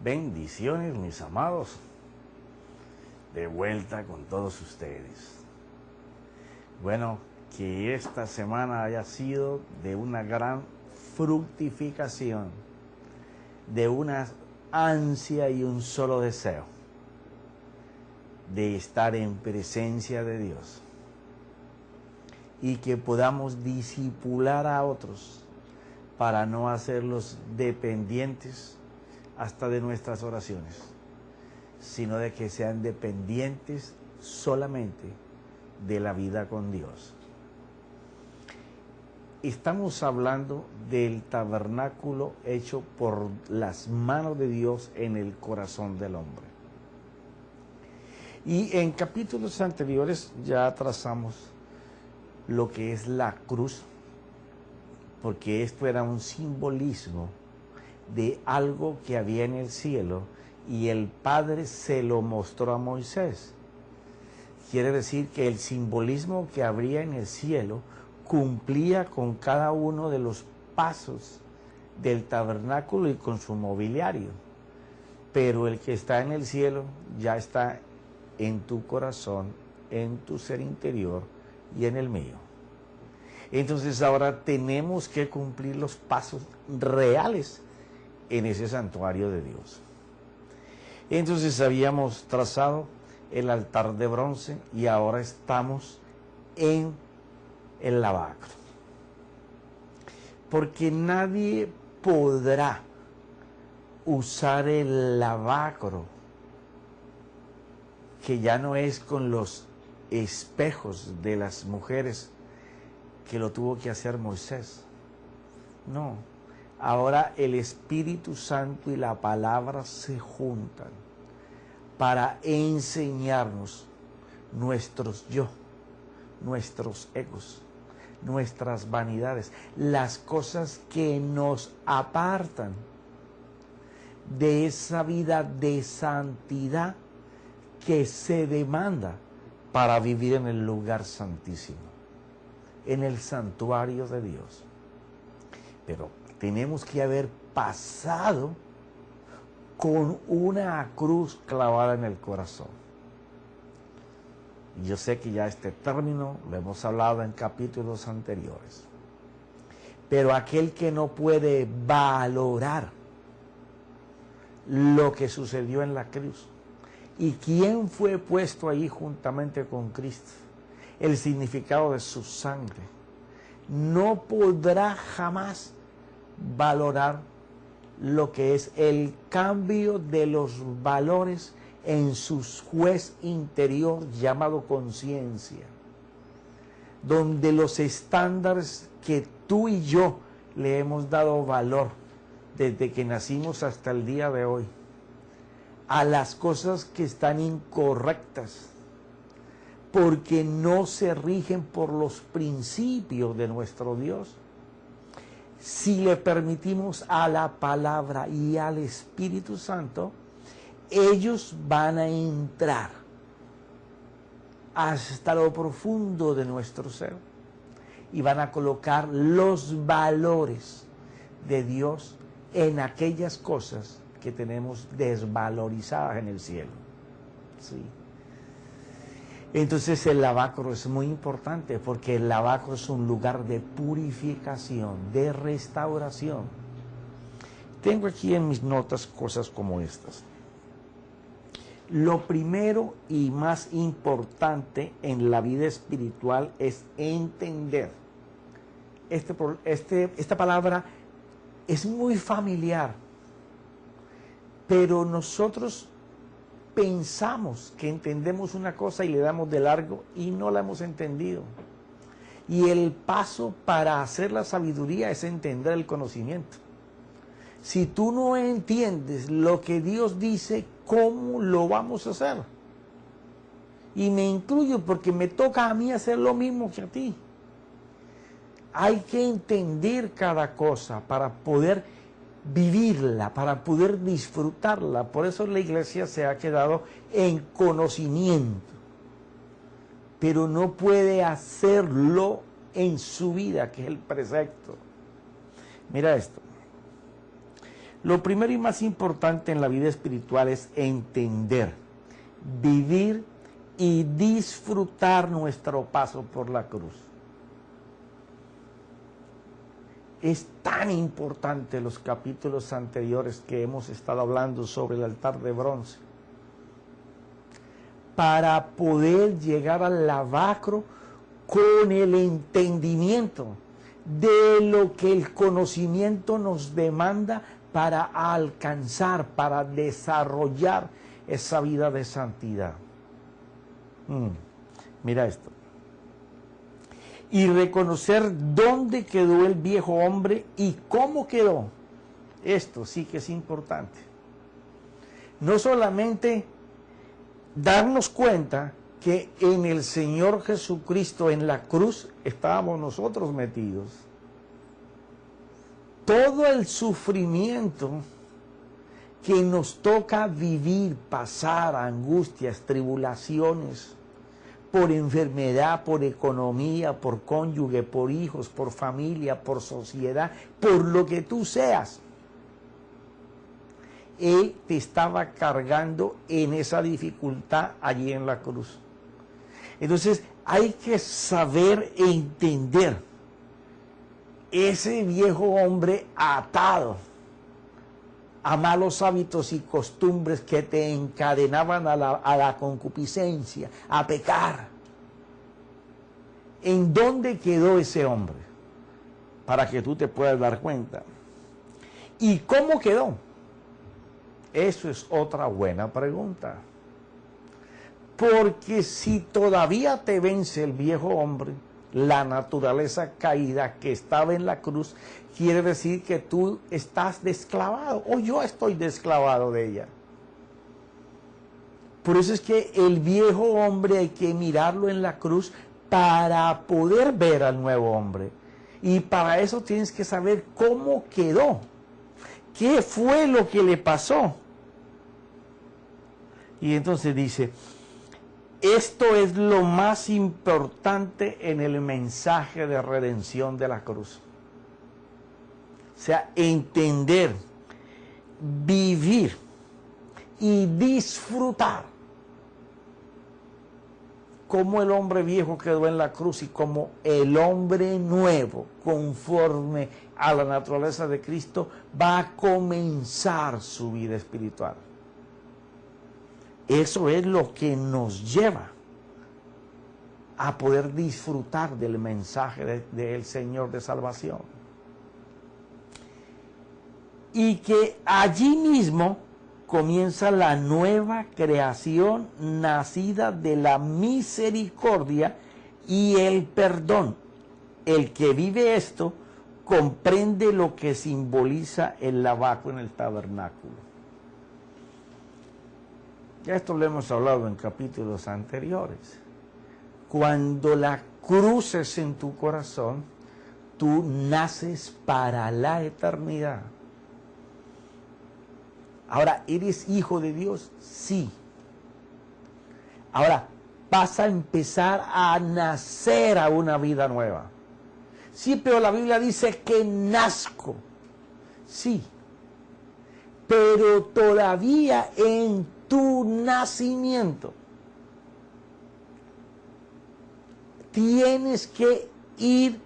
Bendiciones, mis amados, de vuelta con todos ustedes. Bueno, que esta semana haya sido de una gran fructificación, de una ansia y un solo deseo de estar en presencia de Dios y que podamos discipular a otros para no hacerlos dependientes hasta de nuestras oraciones, sino de que sean dependientes solamente de la vida con Dios. Estamos hablando del tabernáculo hecho por las manos de Dios en el corazón del hombre. Y en capítulos anteriores ya trazamos lo que es la cruz, porque esto era un simbolismo de algo que había en el cielo y el Padre se lo mostró a Moisés. Quiere decir que el simbolismo que habría en el cielo cumplía con cada uno de los pasos del tabernáculo y con su mobiliario. Pero el que está en el cielo ya está en tu corazón, en tu ser interior y en el mío. Entonces ahora tenemos que cumplir los pasos reales en ese santuario de Dios. Entonces habíamos trazado el altar de bronce y ahora estamos en el lavacro. Porque nadie podrá usar el lavacro, que ya no es con los espejos de las mujeres que lo tuvo que hacer Moisés. No. Ahora el Espíritu Santo y la palabra se juntan para enseñarnos nuestros yo, nuestros egos, nuestras vanidades, las cosas que nos apartan de esa vida de santidad que se demanda para vivir en el lugar santísimo, en el santuario de Dios. Pero tenemos que haber pasado con una cruz clavada en el corazón. Y yo sé que ya este término lo hemos hablado en capítulos anteriores. Pero aquel que no puede valorar lo que sucedió en la cruz y quién fue puesto ahí juntamente con Cristo, el significado de su sangre, no podrá jamás valorar lo que es el cambio de los valores en su juez interior llamado conciencia, donde los estándares que tú y yo le hemos dado valor desde que nacimos hasta el día de hoy, a las cosas que están incorrectas, porque no se rigen por los principios de nuestro Dios. Si le permitimos a la palabra y al Espíritu Santo, ellos van a entrar hasta lo profundo de nuestro ser y van a colocar los valores de Dios en aquellas cosas que tenemos desvalorizadas en el cielo. Sí. Entonces el lavacro es muy importante porque el lavacro es un lugar de purificación, de restauración. Tengo aquí en mis notas cosas como estas. Lo primero y más importante en la vida espiritual es entender. Esta palabra es muy familiar, pero nosotros pensamos que entendemos una cosa y le damos de largo y no la hemos entendido. Y el paso para hacer la sabiduría es entender el conocimiento. Si tú no entiendes lo que Dios dice, ¿cómo lo vamos a hacer? Y me incluyo porque me toca a mí hacer lo mismo que a ti. Hay que entender cada cosa para poder vivirla, para poder disfrutarla. Por eso la iglesia se ha quedado en conocimiento, pero no puede hacerlo en su vida, que es el precepto. Mira esto. Lo primero y más importante en la vida espiritual es entender, vivir y disfrutar nuestro paso por la cruz. Es tan importante los capítulos anteriores que hemos estado hablando sobre el altar de bronce, para poder llegar al lavacro con el entendimiento de lo que el conocimiento nos demanda para alcanzar, para desarrollar esa vida de santidad. Mira esto. Y reconocer dónde quedó el viejo hombre y cómo quedó. Esto sí que es importante. No solamente darnos cuenta que en el Señor Jesucristo, en la cruz, estábamos nosotros metidos. Todo el sufrimiento que nos toca vivir, pasar, angustias, tribulaciones, por enfermedad, por economía, por cónyuge, por hijos, por familia, por sociedad, por lo que tú seas. Él te estaba cargando en esa dificultad allí en la cruz. Entonces hay que saber entender ese viejo hombre atado a malos hábitos y costumbres que te encadenaban a la concupiscencia, a pecar. ¿En dónde quedó ese hombre? Para que tú te puedas dar cuenta. ¿Y cómo quedó? Eso es otra buena pregunta. Porque si todavía te vence el viejo hombre, la naturaleza caída que estaba en la cruz, quiere decir que tú estás desclavado, o yo estoy desclavado de ella. Por eso es que el viejo hombre hay que mirarlo en la cruz para poder ver al nuevo hombre. Y para eso tienes que saber cómo quedó, qué fue lo que le pasó. Y entonces dice, esto es lo más importante en el mensaje de redención de la cruz. O sea, entender, vivir y disfrutar cómo el hombre viejo quedó en la cruz y cómo el hombre nuevo, conforme a la naturaleza de Cristo, va a comenzar su vida espiritual. Eso es lo que nos lleva a poder disfrutar del mensaje del Señor de salvación. Y que allí mismo comienza la nueva creación nacida de la misericordia y el perdón. El que vive esto comprende lo que simboliza el lavacro en el tabernáculo. Ya esto lo hemos hablado en capítulos anteriores. Cuando la cruces en tu corazón, tú naces para la eternidad. Ahora, ¿eres hijo de Dios? Sí. Ahora, vas a empezar a nacer a una vida nueva. Sí, pero la Biblia dice que nazco. Sí. Pero todavía en tu nacimiento tienes que ir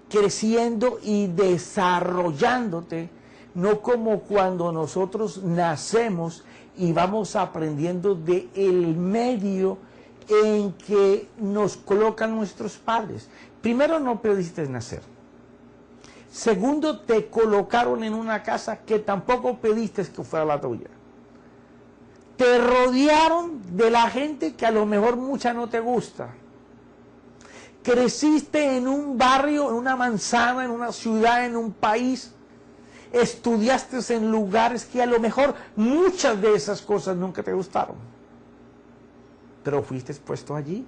creciendo y desarrollándote, no como cuando nosotros nacemos y vamos aprendiendo del medio en que nos colocan nuestros padres. Primero, no pediste nacer. Segundo, te colocaron en una casa que tampoco pediste que fuera la tuya. Te rodearon de la gente que a lo mejor mucha no te gusta. Creciste en un barrio, en una manzana, en una ciudad, en un país. Estudiaste en lugares que a lo mejor muchas de esas cosas nunca te gustaron. Pero fuiste puesto allí.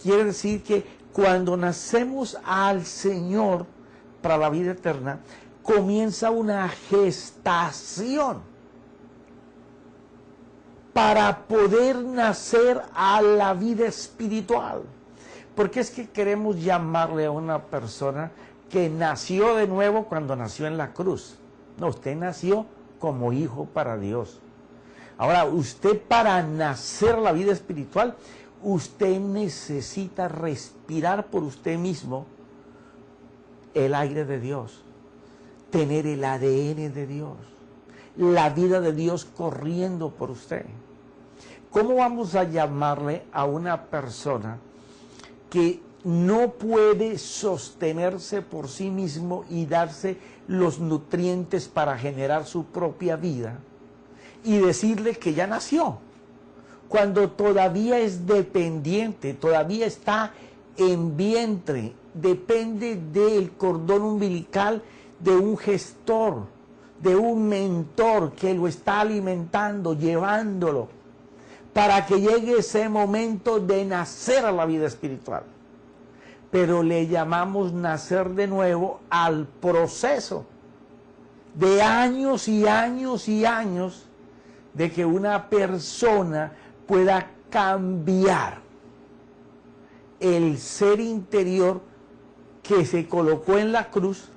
Quiere decir que cuando nacemos al Señor para la vida eterna, comienza una gestación para poder nacer a la vida espiritual. Porque es que queremos llamarle a una persona que nació de nuevo cuando nació en la cruz. No, usted nació como hijo para Dios. Ahora, usted para nacer la vida espiritual, usted necesita respirar por usted mismo el aire de Dios, tener el ADN de Dios, la vida de Dios corriendo por usted. ¿Cómo vamos a llamarle a una persona que no puede sostenerse por sí mismo y darse los nutrientes para generar su propia vida, y decirle que ya nació, cuando todavía es dependiente, todavía está en vientre, depende del cordón umbilical de un gestor, de un mentor que lo está alimentando, llevándolo, para que llegue ese momento de nacer a la vida espiritual? Pero le llamamos nacer de nuevo al proceso de años y años y años de que una persona pueda cambiar el ser interior que se colocó en la cruz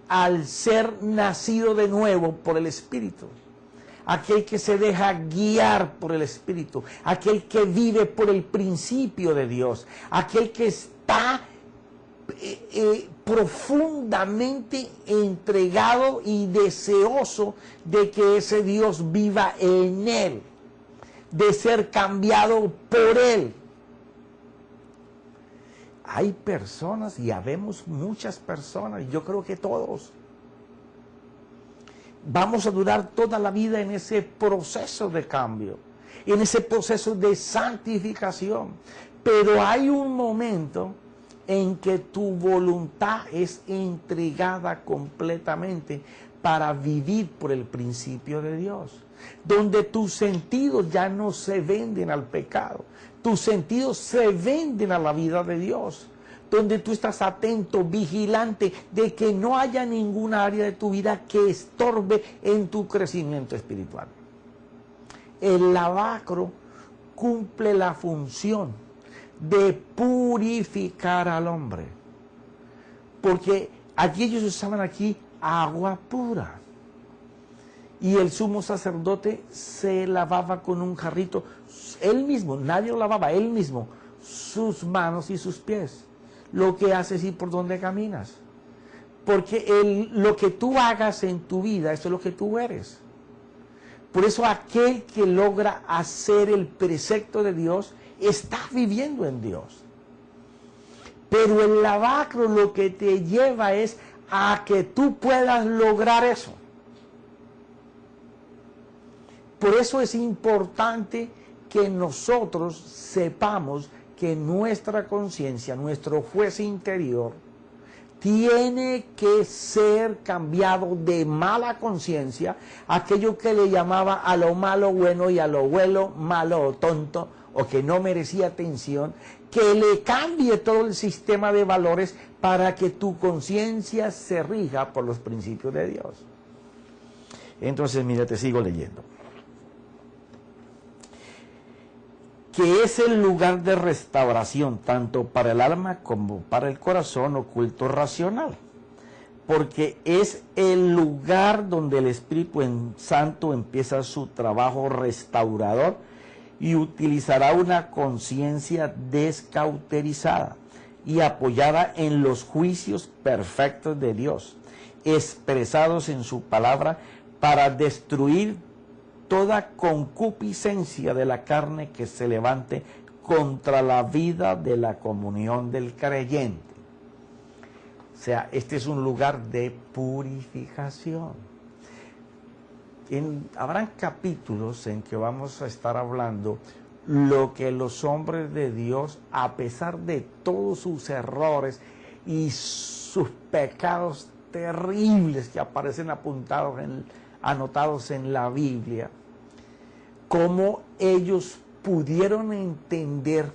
al ser nacido de nuevo por el Espíritu. Aquel que se deja guiar por el Espíritu, aquel que vive por el principio de Dios, aquel que está profundamente entregado y deseoso de que ese Dios viva en él, de ser cambiado por él. Hay personas, y habemos muchas personas, yo creo que todos, vamos a durar toda la vida en ese proceso de cambio, en ese proceso de santificación. Pero hay un momento en que tu voluntad es entregada completamente para vivir por el principio de Dios, donde tus sentidos ya no se venden al pecado, tus sentidos se venden a la vida de Dios, donde tú estás atento, vigilante de que no haya ninguna área de tu vida que estorbe en tu crecimiento espiritual. El lavacro cumple la función de purificar al hombre, porque aquí ellos usaban aquí agua pura, y el sumo sacerdote se lavaba con un jarrito, él mismo, nadie lo lavaba, él mismo, sus manos y sus pies, lo que haces y por donde caminas, porque lo que tú hagas en tu vida, eso es lo que tú eres. Por eso aquel que logra hacer el precepto de Dios está viviendo en Dios. Pero el lavacro lo que te lleva es a que tú puedas lograr eso. Por eso es importante que nosotros sepamos que nuestra conciencia, nuestro juez interior, tiene que ser cambiado de mala conciencia, aquello que le llamaba a lo malo bueno y a lo bueno malo o tonto, o que no merecía atención, que le cambie todo el sistema de valores para que tu conciencia se rija por los principios de Dios. Entonces, mira, te sigo leyendo. Que es el lugar de restauración, tanto para el alma como para el corazón o culto racional, porque es el lugar donde el Espíritu Santo empieza su trabajo restaurador y utilizará una conciencia descauterizada y apoyada en los juicios perfectos de Dios, expresados en su palabra, para destruir toda concupiscencia de la carne que se levante contra la vida de la comunión del creyente. O sea, este es un lugar de purificación. Habrán capítulos en que vamos a estar hablando lo que los hombres de Dios, a pesar de todos sus errores y sus pecados terribles que aparecen anotados en la Biblia, cómo ellos pudieron entender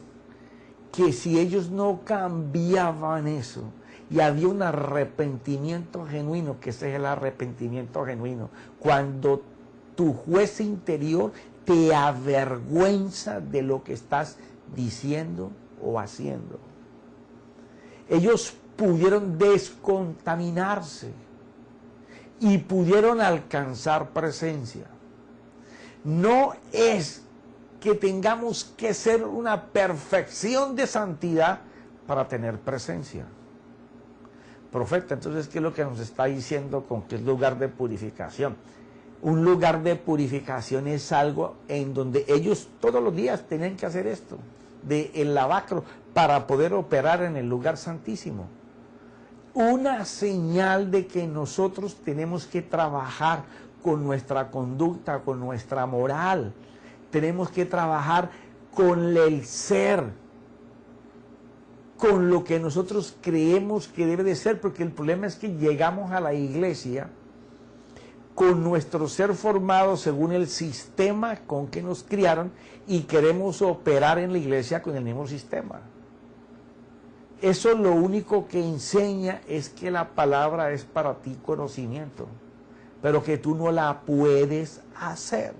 que si ellos no cambiaban eso, y había un arrepentimiento genuino, que ese es el arrepentimiento genuino, cuando tu juez interior te avergüenza de lo que estás diciendo o haciendo. Ellos pudieron descontaminarse y pudieron alcanzar presencia. No es que tengamos que ser una perfección de santidad para tener presencia. Profeta, entonces, ¿qué es lo que nos está diciendo con que es lugar de purificación? Un lugar de purificación es algo en donde ellos todos los días tenían que hacer esto, el lavacro, para poder operar en el lugar santísimo. Una señal de que nosotros tenemos que trabajar con nuestra conducta, con nuestra moral. Tenemos que trabajar con el ser, con lo que nosotros creemos que debe de ser, porque el problema es que llegamos a la iglesia con nuestro ser formado según el sistema con que nos criaron y queremos operar en la iglesia con el mismo sistema. Eso lo único que enseña es que la palabra es para ti conocimiento, pero que tú no la puedes hacer.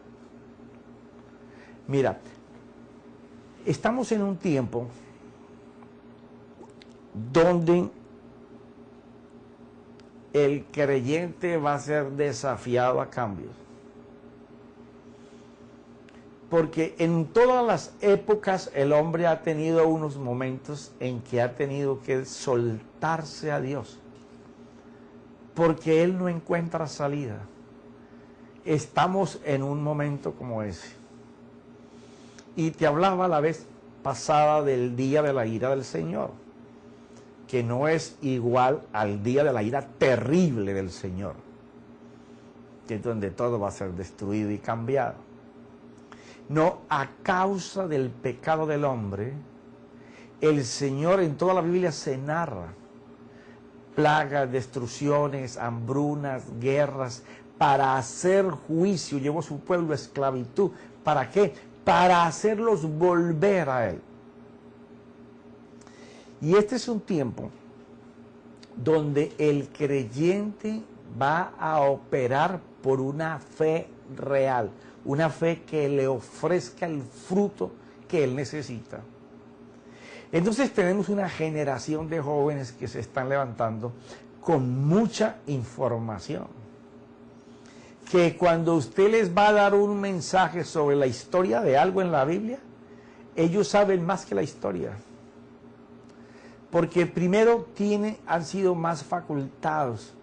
Mira, estamos en un tiempo donde el creyente va a ser desafiado a cambios. Porque en todas las épocas el hombre ha tenido unos momentos en que ha tenido que soltarse a Dios, porque él no encuentra salida. Estamos en un momento como ese. Y te hablaba la vez pasada del día de la ira del Señor, que no es igual al día de la ira terrible del Señor, que es donde todo va a ser destruido y cambiado. No, a causa del pecado del hombre, el Señor en toda la Biblia se narra plagas, destrucciones, hambrunas, guerras, para hacer juicio. Llevó a su pueblo a esclavitud. ¿Para qué? Para hacerlos volver a Él. Y este es un tiempo donde el creyente va a operar por una fe real, una fe que le ofrezca el fruto que él necesita. Entonces tenemos una generación de jóvenes que se están levantando con mucha información, que cuando usted les va a dar un mensaje sobre la historia de algo en la Biblia, ellos saben más que la historia. Porque primero han sido más facultados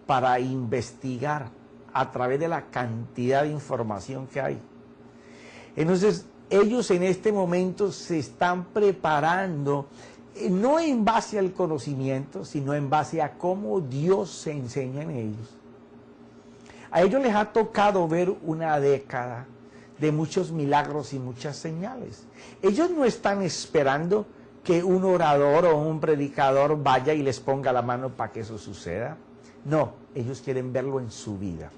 para investigar a través de la cantidad de información que hay. Entonces, ellos en este momento se están preparando, no en base al conocimiento, sino en base a cómo Dios se enseña en ellos. A ellos les ha tocado ver una década de muchos milagros y muchas señales. Ellos no están esperando que un orador o un predicador vaya y les ponga la mano para que eso suceda. No, ellos quieren verlo en su vida.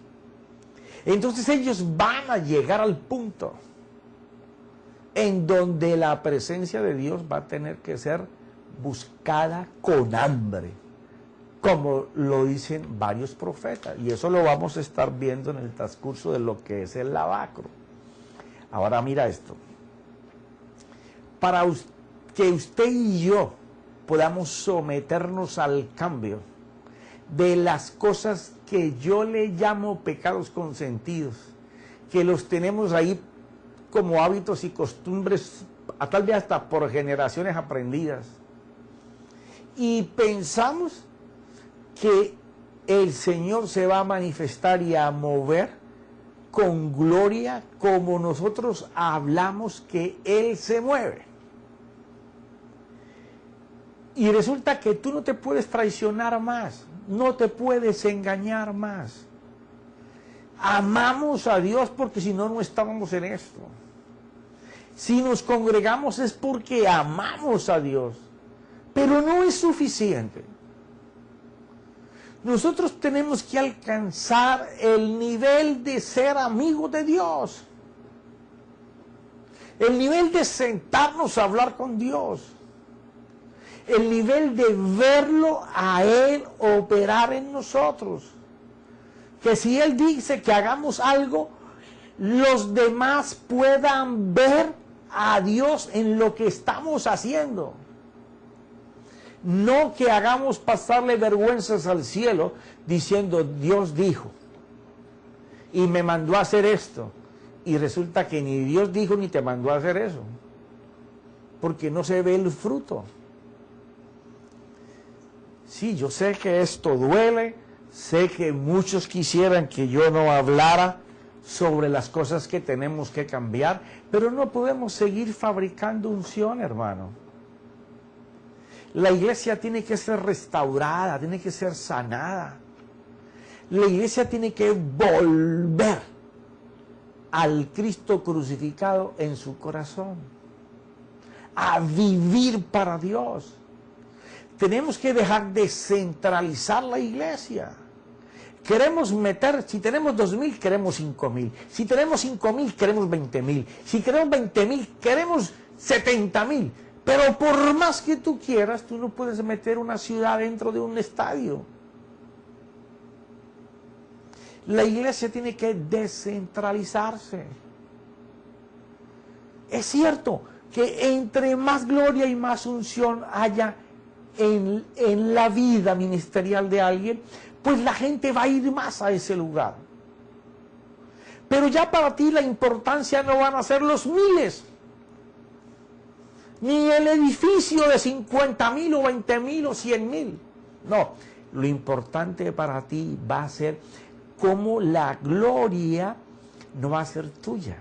Entonces ellos van a llegar al punto en donde la presencia de Dios va a tener que ser buscada con hambre, como lo dicen varios profetas. Y eso lo vamos a estar viendo en el transcurso de lo que es el lavacro. Ahora mira esto. Para que usted y yo podamos someternos al cambio de las cosas que yo le llamo pecados consentidos, que los tenemos ahí como hábitos y costumbres, tal vez hasta por generaciones aprendidas, y pensamos que el Señor se va a manifestar y a mover con gloria como nosotros hablamos que Él se mueve. Y resulta que tú no te puedes traicionar más, no te puedes engañar más. Amamos a Dios porque si no, no estábamos en esto. Si nos congregamos es porque amamos a Dios, pero no es suficiente. Nosotros tenemos que alcanzar el nivel de ser amigos de Dios, el nivel de sentarnos a hablar con Dios, el nivel de verlo a Él operar en nosotros. Que si Él dice que hagamos algo, los demás puedan ver a Dios en lo que estamos haciendo. No que hagamos pasarle vergüenzas al cielo diciendo Dios dijo y me mandó a hacer esto. Y resulta que ni Dios dijo ni te mandó a hacer eso. Porque no se ve el fruto. Sí, yo sé que esto duele. Sé que muchos quisieran que yo no hablara sobre las cosas que tenemos que cambiar. Pero no podemos seguir fabricando unción, hermano. La iglesia tiene que ser restaurada, tiene que ser sanada. La iglesia tiene que volver al Cristo crucificado en su corazón, a vivir para Dios. Tenemos que dejar de centralizar la iglesia. Queremos meter, si tenemos 2,000, queremos 5,000. Si tenemos 5,000, queremos 20,000. Si queremos 20,000, queremos 70,000. Pero por más que tú quieras, tú no puedes meter una ciudad dentro de un estadio. La iglesia tiene que descentralizarse. Es cierto que entre más gloria y más unción haya en la vida ministerial de alguien, pues la gente va a ir más a ese lugar. Pero ya para ti la importancia no van a ser los miles, ni el edificio de 50,000 o 20,000 o 100,000. No, lo importante para ti va a ser cómo la gloria no va a ser tuya,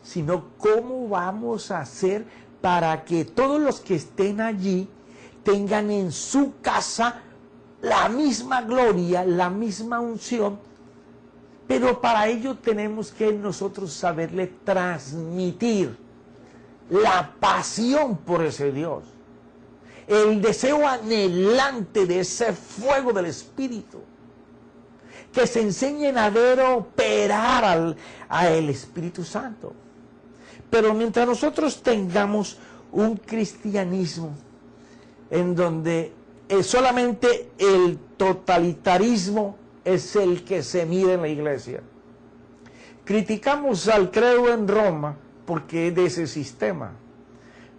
sino cómo vamos a hacer para que todos los que estén allí tengan en su casa la misma gloria, la misma unción, pero para ello tenemos que nosotros saberle transmitir la pasión por ese Dios, el deseo anhelante de ese fuego del Espíritu, que se enseñen a ver operar al Espíritu Santo. Pero mientras nosotros tengamos un cristianismo en donde solamente el totalitarismo es el que se mide en la iglesia, criticamos al credo en Roma porque es de ese sistema,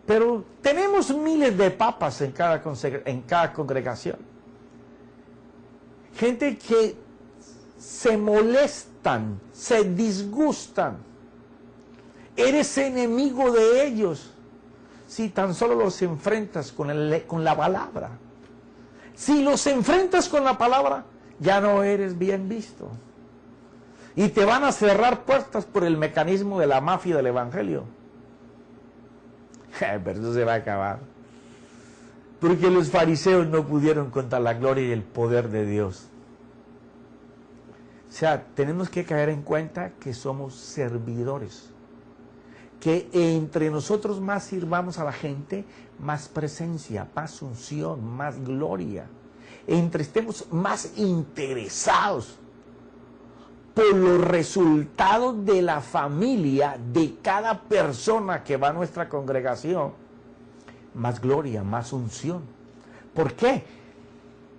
pero tenemos miles de papas en cada congregación, gente que se molestan, se disgustan. Eres enemigo de ellos si tan solo los enfrentas con la palabra. Si los enfrentas con la palabra, ya no eres bien visto. Y te van a cerrar puertas por el mecanismo de la mafia del evangelio. Pero eso se va a acabar. Porque los fariseos no pudieron contra la gloria y el poder de Dios. O sea, tenemos que caer en cuenta que somos servidores. Que entre nosotros más sirvamos a la gente, más presencia, más unción, más gloria. Entre estemos más interesados por los resultados de la familia de cada persona que va a nuestra congregación, más gloria, más unción. ¿Por qué?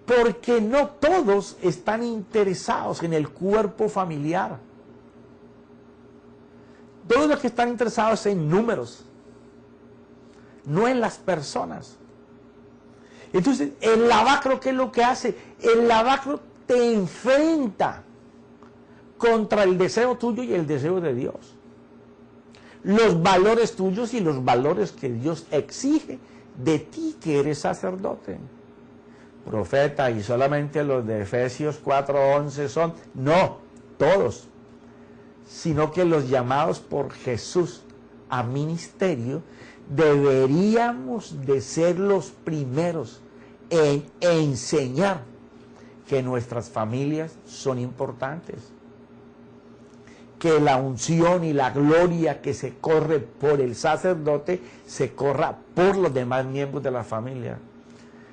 Porque no todos están interesados en el cuerpo familiar. Todos los que están interesados en números, no en las personas. Entonces, el lavacro, ¿qué es lo que hace? El lavacro te enfrenta contra el deseo tuyo y el deseo de Dios. Los valores tuyos y los valores que Dios exige de ti, que eres sacerdote, profeta, y solamente los de Efesios 4:11 son, no, todos, sino que los llamados por Jesús a ministerio deberíamos de ser los primeros en enseñar que nuestras familias son importantes, que la unción y la gloria que se corre por el sacerdote se corra por los demás miembros de la familia.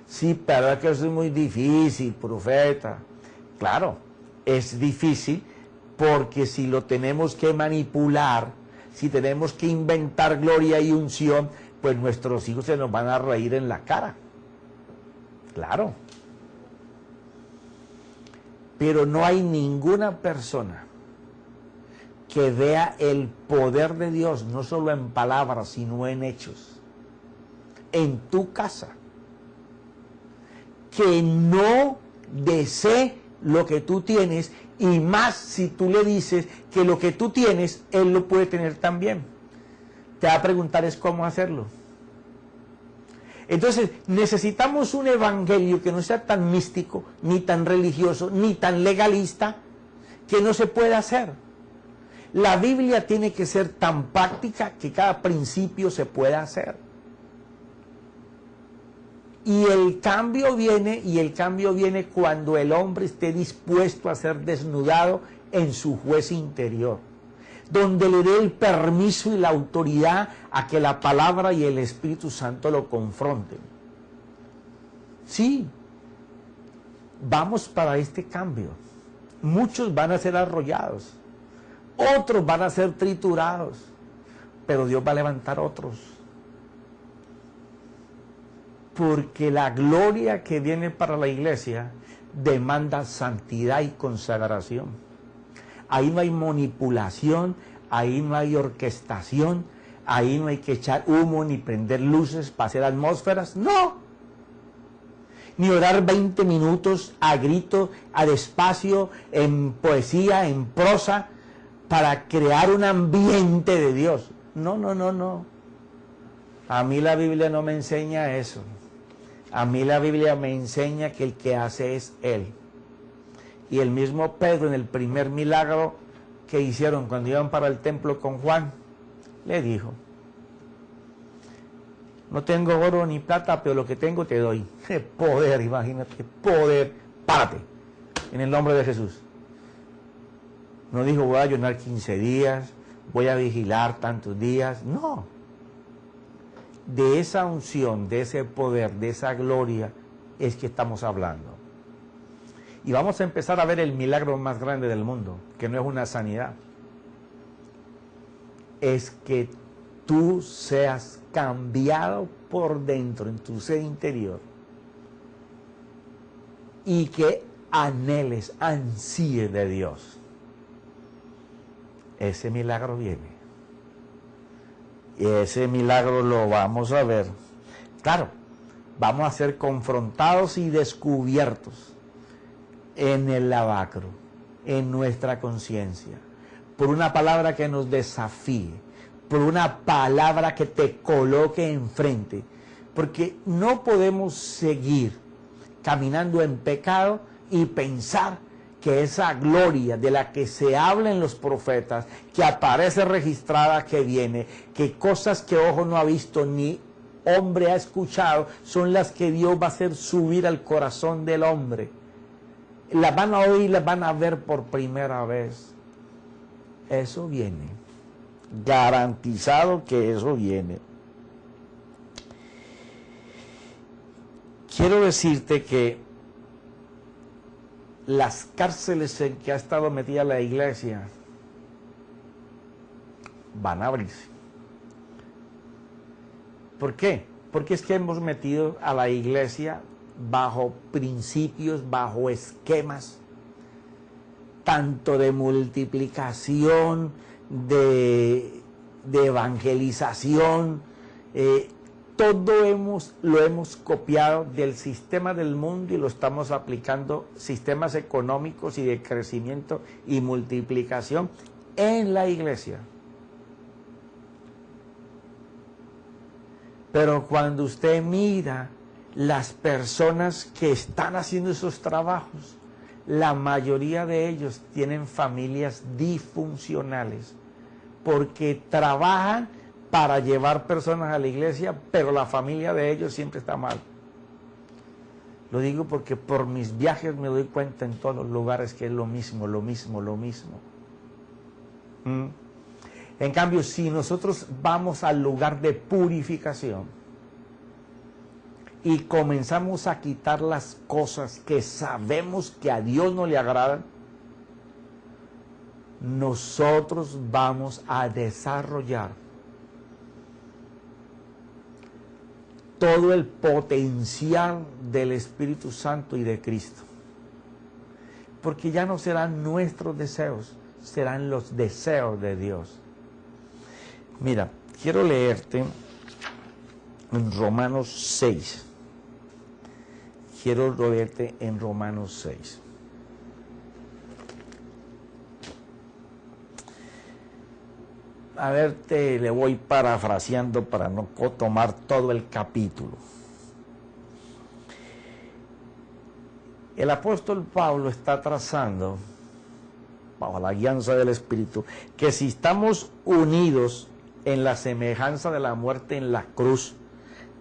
Sí, pero que eso es muy difícil, profeta. Claro, es difícil porque si lo tenemos que manipular, si tenemos que inventar gloria y unción, pues nuestros hijos se nos van a reír en la cara. Claro. Pero no hay ninguna persona que vea el poder de Dios, no solo en palabras, sino en hechos, en tu casa, que no desee lo que tú tienes, y más si tú le dices que lo que tú tienes, él lo puede tener también. Te va a preguntar es cómo hacerlo. Entonces, necesitamos un evangelio que no sea tan místico, ni tan religioso, ni tan legalista, que no se pueda hacer. La Biblia tiene que ser tan práctica que cada principio se pueda hacer. Y el cambio viene cuando el hombre esté dispuesto a ser desnudado en su juez interior, donde le dé el permiso y la autoridad a que la palabra y el Espíritu Santo lo confronten. Sí, vamos para este cambio. Muchos van a ser arrollados, otros van a ser triturados, pero Dios va a levantar otros. Porque la gloria que viene para la iglesia demanda santidad y consagración. Ahí no hay manipulación, ahí no hay orquestación, ahí no hay que echar humo ni prender luces para hacer atmósferas, no. Ni orar 20 minutos a grito, a despacio, en poesía, en prosa, para crear un ambiente de Dios. No, no, no, no. A mí la Biblia no me enseña eso. A mí la Biblia me enseña que el que hace es Él. Y el mismo Pedro, en el primer milagro que hicieron cuando iban para el templo con Juan, le dijo: no tengo oro ni plata, pero lo que tengo te doy. ¡Qué poder! Imagínate, poder. Párate, en el nombre de Jesús. No dijo voy a ayunar 15 días, voy a vigilar tantos días. No. De esa unción, de ese poder, de esa gloria es que estamos hablando. Y vamos a empezar a ver el milagro más grande del mundo, que no es una sanidad. Es que tú seas cambiado por dentro, en tu ser interior, y que anheles, ansíes de Dios. Ese milagro viene. Y ese milagro lo vamos a ver. Claro, vamos a ser confrontados y descubiertos en el lavacro, en nuestra conciencia, por una palabra que nos desafíe, por una palabra que te coloque enfrente, porque no podemos seguir caminando en pecado y pensar que esa gloria de la que se habla en los profetas, que aparece registrada, que viene, que cosas que ojo no ha visto ni hombre ha escuchado, son las que Dios va a hacer subir al corazón del hombre. Las van a oír, las van a ver por primera vez. Eso viene. Garantizado que eso viene. Quiero decirte que las cárceles en que ha estado metida la iglesia van a abrirse. ¿Por qué? Porque es que hemos metido a la iglesia bajo principios, bajo esquemas, tanto de multiplicación, de evangelización, todo lo hemos copiado del sistema del mundo y lo estamos aplicando, sistemas económicos y de crecimiento y multiplicación en la iglesia. Pero cuando usted mira las personas que están haciendo esos trabajos, la mayoría de ellos tienen familias disfuncionales, porque trabajan para llevar personas a la iglesia, pero la familia de ellos siempre está mal. Lo digo porque por mis viajes me doy cuenta en todos los lugares que es lo mismo, lo mismo, lo mismo. En cambio, si nosotros vamos al lugar de purificación y comenzamos a quitar las cosas que sabemos que a Dios no le agradan, nosotros vamos a desarrollar todo el potencial del Espíritu Santo y de Cristo. Porque ya no serán nuestros deseos, serán los deseos de Dios. Mira, quiero leerte en Romanos 6. quiero leerte en Romanos 6. A ver, le voy parafraseando para no tomar todo el capítulo. El apóstol Pablo está trazando, bajo la guianza del Espíritu, que si estamos unidos en la semejanza de la muerte en la cruz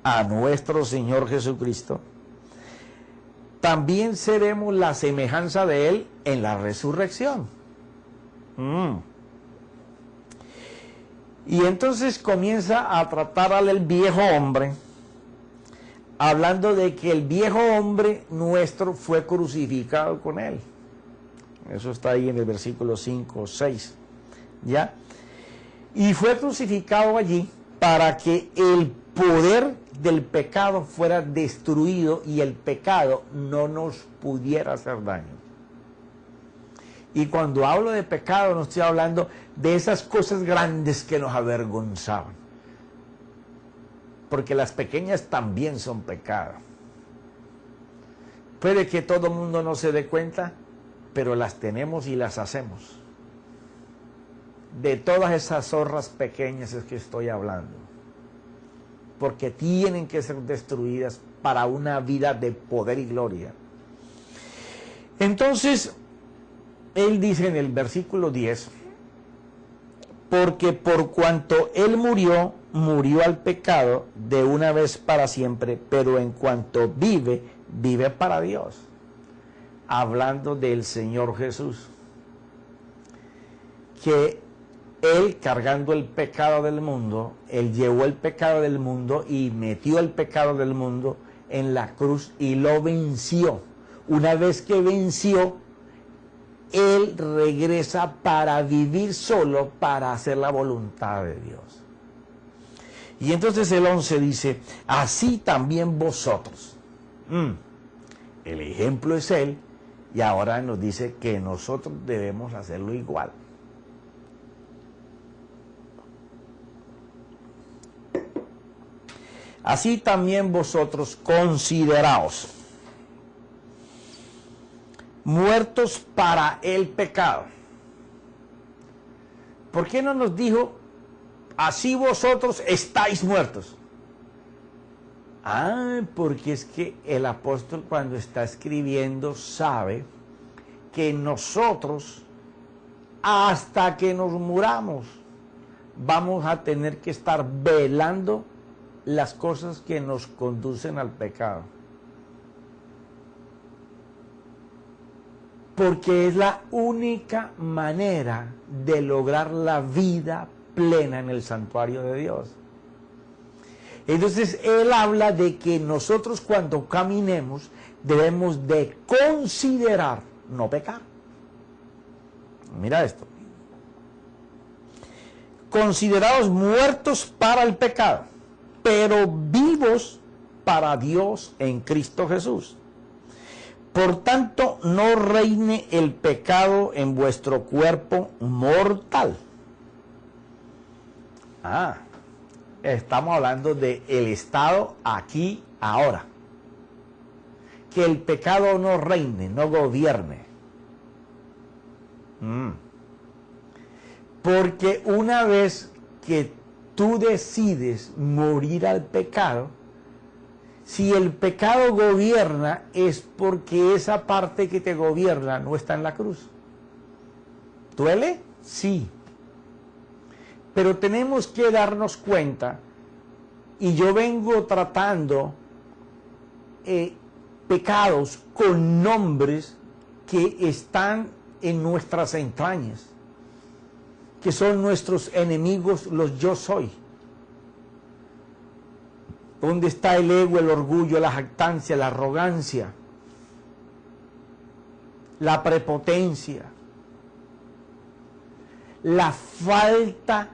a nuestro Señor Jesucristo, también seremos la semejanza de Él en la resurrección. Y entonces comienza a tratar al viejo hombre, hablando de que el viejo hombre nuestro fue crucificado con Él. Eso está ahí en el versículo 5 o 6, ¿ya? Y fue crucificado allí para que el poder del pecado fuera destruido y el pecado no nos pudiera hacer daño. Y cuando hablo de pecado no estoy hablando de esas cosas grandes que nos avergonzaban, porque las pequeñas también son pecado. Puede que todo el mundo no se dé cuenta, pero las tenemos y las hacemos. De todas esas zorras pequeñas es que estoy hablando, porque tienen que ser destruidas para una vida de poder y gloria. Entonces, él dice en el versículo 10, porque por cuanto él murió, murió al pecado de una vez para siempre, pero en cuanto vive, vive para Dios. Hablando del Señor Jesús, que él cargando el pecado del mundo, él llevó el pecado del mundo y metió el pecado del mundo en la cruz y lo venció. Una vez que venció, él regresa para vivir solo, para hacer la voluntad de Dios. Y entonces el 11 dice, así también vosotros. El ejemplo es él, y ahora nos dice que nosotros debemos hacerlo igual. Así también vosotros consideraos muertos para el pecado. ¿Por qué no nos dijo, así vosotros estáis muertos? Porque es que el apóstol cuando está escribiendo sabe que nosotros, hasta que nos muramos, vamos a tener que estar velando las cosas que nos conducen al pecado. Porque es la única manera de lograr la vida plena en el santuario de Dios. Entonces, él habla de que nosotros cuando caminemos debemos de considerar, no pecar. Mira esto. Considerados muertos para el pecado, pero vivos para Dios en Cristo Jesús. Por tanto, no reine el pecado en vuestro cuerpo mortal. Estamos hablando del estado aquí, ahora. Que el pecado no reine, no gobierne. Porque una vez que tú decides morir al pecado, si el pecado gobierna es porque esa parte que te gobierna no está en la cruz. ¿Duele? Sí. Pero tenemos que darnos cuenta, y yo vengo tratando pecados con nombres que están en nuestras entrañas, que son nuestros enemigos, los yo soy. ¿Dónde está el ego, el orgullo, la jactancia, la arrogancia, la prepotencia, la falta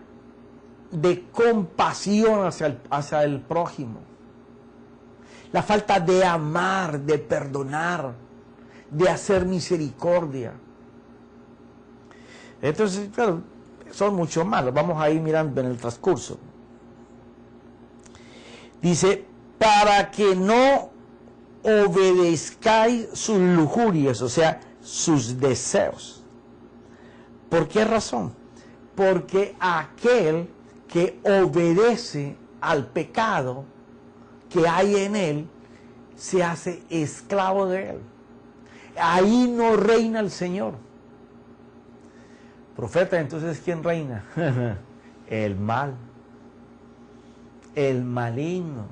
de compasión hacia el prójimo, la falta de amar, de perdonar, de hacer misericordia? Entonces, claro, son mucho más, los vamos a ir mirando en el transcurso. Dice, para que no obedezcáis sus lujurias, o sea, sus deseos. ¿Por qué razón? Porque aquel que obedece al pecado que hay en él, se hace esclavo de él. Ahí no reina el Señor. Profeta, entonces, ¿quién reina? El mal, el maligno.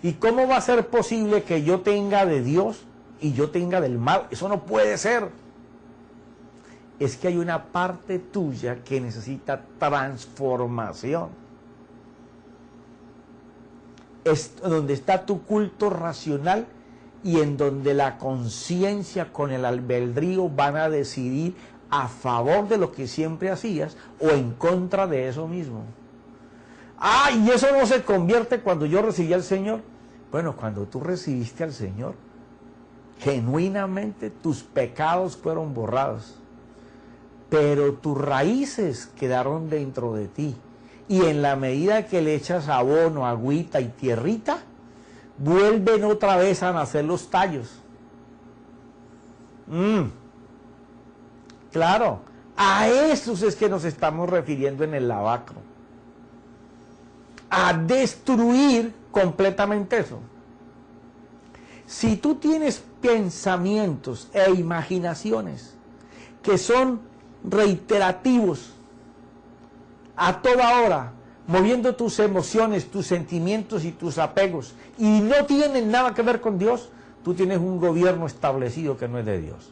¿Y cómo va a ser posible que yo tenga de Dios y yo tenga del mal? Eso no puede ser. Es que hay una parte tuya que necesita transformación. Es donde está tu culto racional y en donde la conciencia con el albedrío van a decidir a favor de lo que siempre hacías o en contra de eso mismo. Ah, y eso no se convierte cuando yo recibí al Señor. Bueno, cuando tú recibiste al Señor, genuinamente tus pecados fueron borrados, pero tus raíces quedaron dentro de ti. Y en la medida que le echas abono, agüita y tierrita, vuelven otra vez a nacer los tallos. Claro, a esos es que nos estamos refiriendo en el lavacro. A destruir completamente eso. Si tú tienes pensamientos e imaginaciones que son reiterativos a toda hora, moviendo tus emociones, tus sentimientos y tus apegos, y no tienen nada que ver con Dios, tú tienes un gobierno establecido que no es de Dios.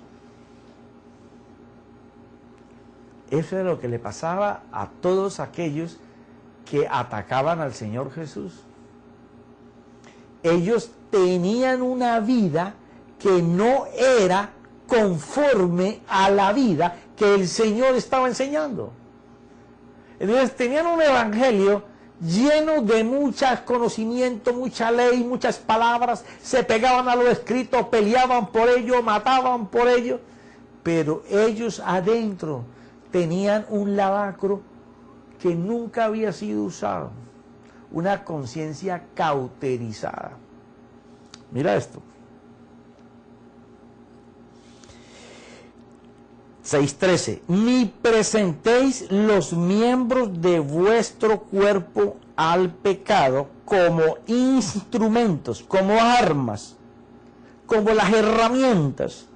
Eso es lo que le pasaba a todos aquellos que atacaban al Señor Jesús. Ellos tenían una vida que no era conforme a la vida que el Señor estaba enseñando. Entonces tenían un evangelio lleno de mucho conocimiento, mucha ley, muchas palabras, se pegaban a lo escrito, peleaban por ello, mataban por ello, pero ellos adentro tenían un lavacro que nunca había sido usado, una conciencia cauterizada. Mira esto. 6:13. Ni presentéis los miembros de vuestro cuerpo al pecado como instrumentos, como armas, como las herramientas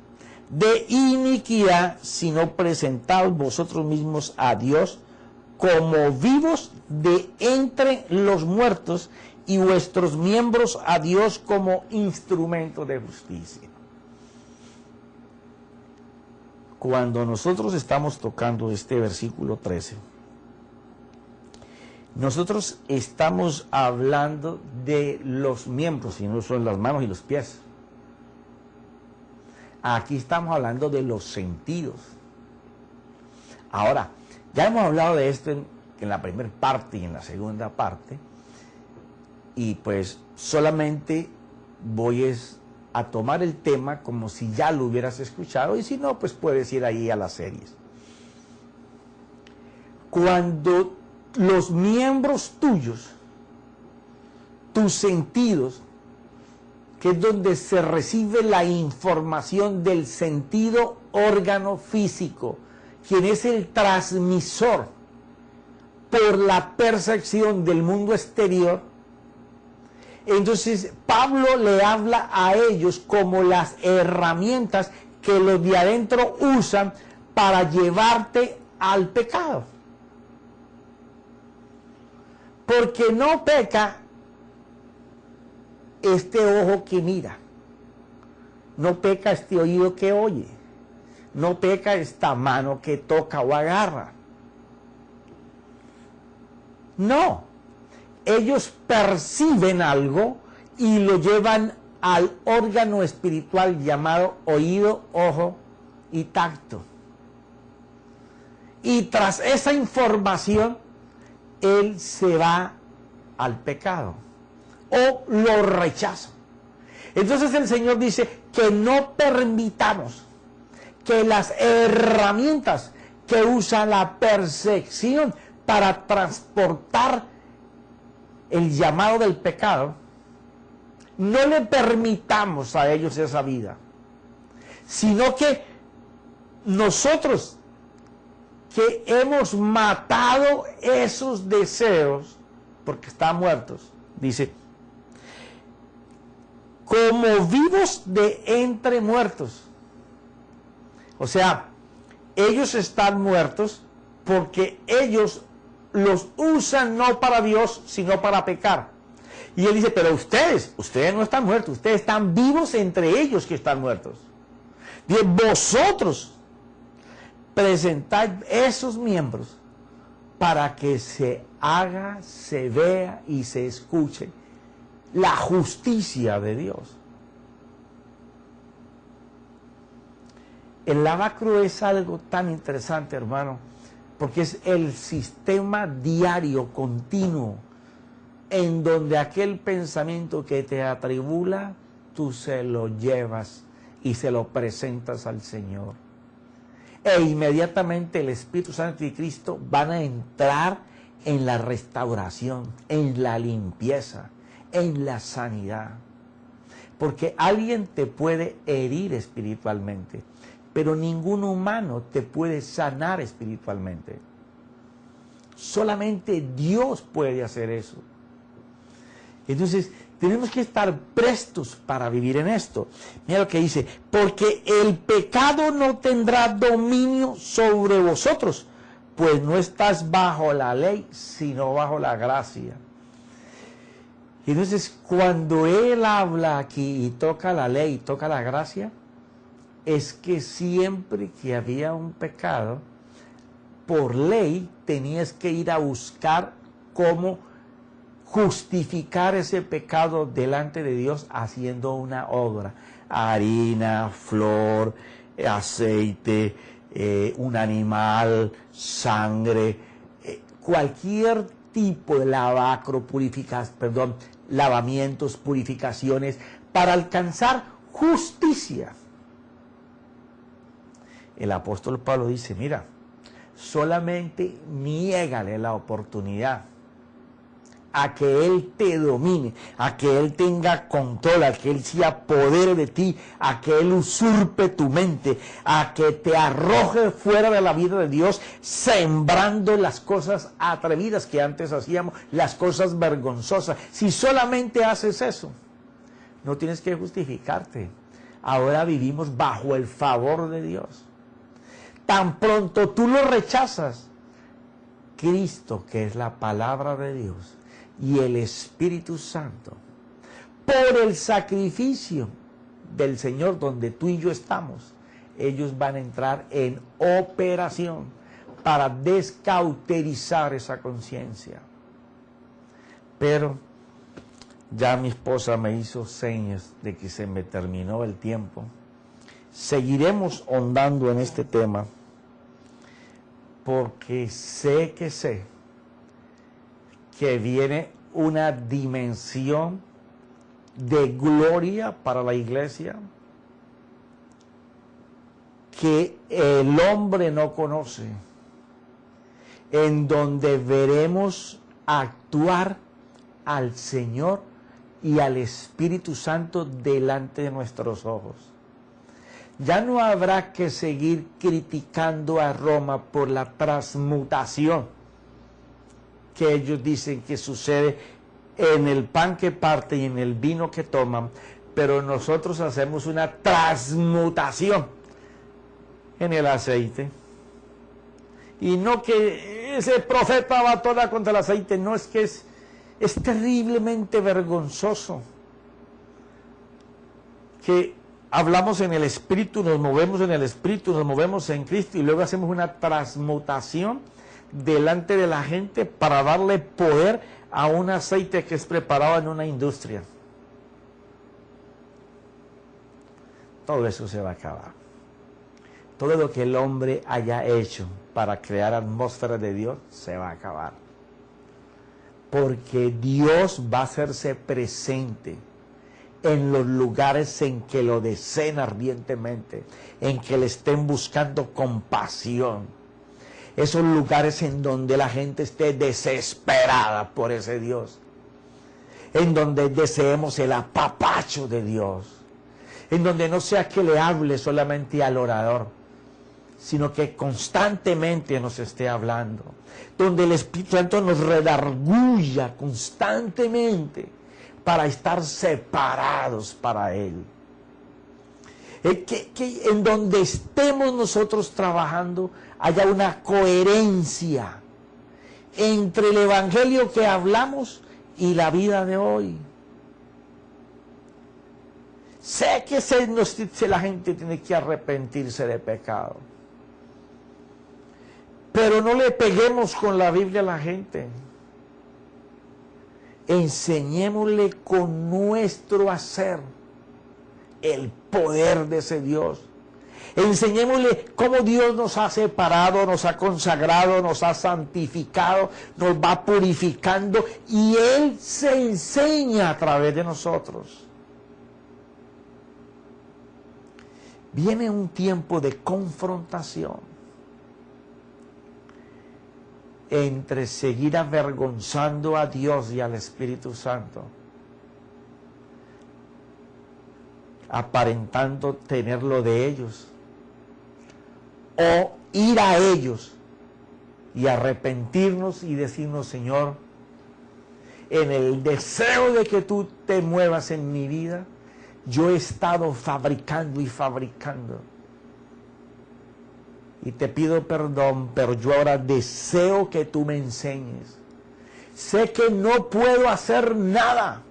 de iniquidad, sino presentaos vosotros mismos a Dios como vivos de entre los muertos y vuestros miembros a Dios como instrumentos de justicia. Cuando nosotros estamos tocando este versículo 13, nosotros estamos hablando de los miembros, y no son las manos y los pies. Aquí estamos hablando de los sentidos. Ahora, ya hemos hablado de esto en la primera parte y en la segunda parte, y pues solamente voy a tomar el tema como si ya lo hubieras escuchado, y si no, pues puedes ir ahí a las series. Cuando los miembros tuyos, tus sentidos, que es donde se recibe la información del sentido órgano físico, quien es el transmisor por la percepción del mundo exterior, entonces Pablo le habla a ellos como las herramientas que los de adentro usan para llevarte al pecado. Porque no peca este ojo que mira, no peca este oído que oye, no peca esta mano que toca o agarra. No, ellos perciben algo y lo llevan al órgano espiritual llamado oído, ojo y tacto. Y tras esa información, él se va al pecado o lo rechaza. Entonces el Señor dice que no permitamos que las herramientas que usa la percepción para transportar el llamado del pecado no le permitamos a ellos esa vida, sino que nosotros que hemos matado esos deseos, porque están muertos, dice, como vivos de entre muertos. O sea, ellos están muertos porque ellos los usan no para Dios, sino para pecar. Y él dice, pero ustedes no están muertos, ustedes están vivos entre ellos que están muertos. Dice, vosotros presentáis esos miembros para que se haga, se vea y se escuche la justicia de Dios. El lavacro es algo tan interesante, hermano, porque es el sistema diario, continuo, en donde aquel pensamiento que te atribula, tú se lo llevas y se lo presentas al Señor. E inmediatamente el Espíritu Santo y Cristo van a entrar en la restauración, en la limpieza, en la sanidad. Porque alguien te puede herir espiritualmente, pero ningún humano te puede sanar espiritualmente. Solamente Dios puede hacer eso. Entonces, tenemos que estar prestos para vivir en esto. Mira lo que dice, porque el pecado no tendrá dominio sobre vosotros, pues no estás bajo la ley, sino bajo la gracia. Entonces, cuando él habla aquí y toca la ley, y toca la gracia, es que siempre que había un pecado, por ley tenías que ir a buscar cómo justificar ese pecado delante de Dios haciendo una obra. Harina, flor, aceite, un animal, sangre, cualquier tipo de lavamientos, purificaciones, para alcanzar justicia. El apóstol Pablo dice, mira, solamente niégale la oportunidad a que Él te domine, a que Él tenga control, a que Él se apodere de ti, a que Él usurpe tu mente, a que te arroje fuera de la vida de Dios, sembrando las cosas atrevidas que antes hacíamos, las cosas vergonzosas. Si solamente haces eso, no tienes que justificarte. Ahora vivimos bajo el favor de Dios. Tan pronto tú lo rechazas, Cristo, que es la palabra de Dios, y el Espíritu Santo, por el sacrificio del Señor donde tú y yo estamos, ellos van a entrar en operación para descauterizar esa conciencia. Pero ya mi esposa me hizo señas de que se me terminó el tiempo. Seguiremos ahondando en este tema, porque sé que viene una dimensión de gloria para la iglesia que el hombre no conoce, en donde veremos actuar al Señor y al Espíritu Santo delante de nuestros ojos. Ya no habrá que seguir criticando a Roma por la transmutación que ellos dicen que sucede en el pan que parte y en el vino que toman, pero nosotros hacemos una transmutación en el aceite. Y no que ese profeta va toda contra el aceite, no, es que es terriblemente vergonzoso que hablamos en el Espíritu, nos movemos en el Espíritu, nos movemos en Cristo y luego hacemos una transmutación delante de la gente para darle poder a un aceite que es preparado en una industria. Todo eso se va a acabar. Todo lo que el hombre haya hecho para crear atmósfera de Dios se va a acabar. Porque Dios va a hacerse presente en los lugares en que lo deseen ardientemente, en que le estén buscando compasión. Esos lugares en donde la gente esté desesperada por ese Dios. en donde deseemos el apapacho de Dios, en donde no sea que le hable solamente al orador, sino que constantemente nos esté hablando, donde el Espíritu Santo nos redarguya constantemente para estar separados para Él. Que en donde estemos nosotros trabajando haya una coherencia entre el Evangelio que hablamos y la vida de hoy. Sé que la gente tiene que arrepentirse de pecado, pero no le peguemos con la Biblia a la gente. Enseñémosle con nuestro hacer el poder de ese Dios. Enseñémosle cómo Dios nos ha separado, nos ha consagrado, nos ha santificado, nos va purificando y Él se enseña a través de nosotros. Viene un tiempo de confrontación entre seguir avergonzando a Dios y al Espíritu Santo, aparentando tener lo de ellos, o ir a ellos y arrepentirnos y decirnos: Señor, en el deseo de que tú te muevas en mi vida, yo he estado fabricando y fabricando, y te pido perdón, pero yo ahora deseo que tú me enseñes. Sé que no puedo hacer nada.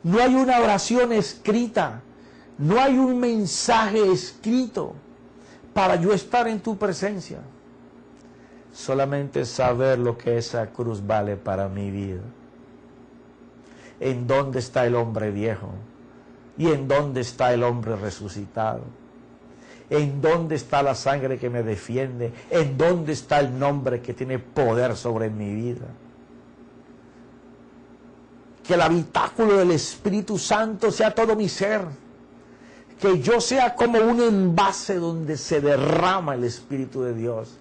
No hay una oración escrita, no hay un mensaje escrito para yo estar en tu presencia. Solamente saber lo que esa cruz vale para mi vida. En dónde está el hombre viejo y en dónde está el hombre resucitado. En dónde está la sangre que me defiende, en dónde está el nombre que tiene poder sobre mi vida. Que el habitáculo del Espíritu Santo sea todo mi ser. Que yo sea como un envase donde se derrama el Espíritu de Dios.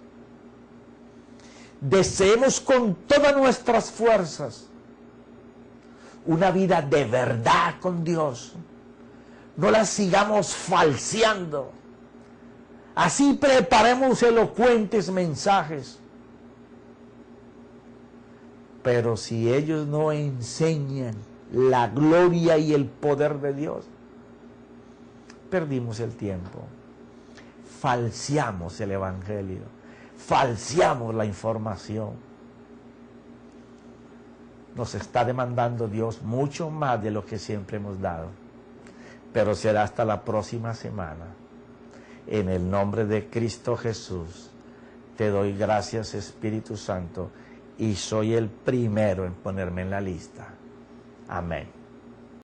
Deseemos con todas nuestras fuerzas una vida de verdad con Dios. No la sigamos falseando. Así preparemos elocuentes mensajes. Pero si ellos no enseñan la gloria y el poder de Dios, perdimos el tiempo. Falseamos el Evangelio. Falseamos la información. Nos está demandando Dios mucho más de lo que siempre hemos dado. Pero será hasta la próxima semana. En el nombre de Cristo Jesús, te doy gracias, Espíritu Santo, y soy el primero en ponerme en la lista. Amén.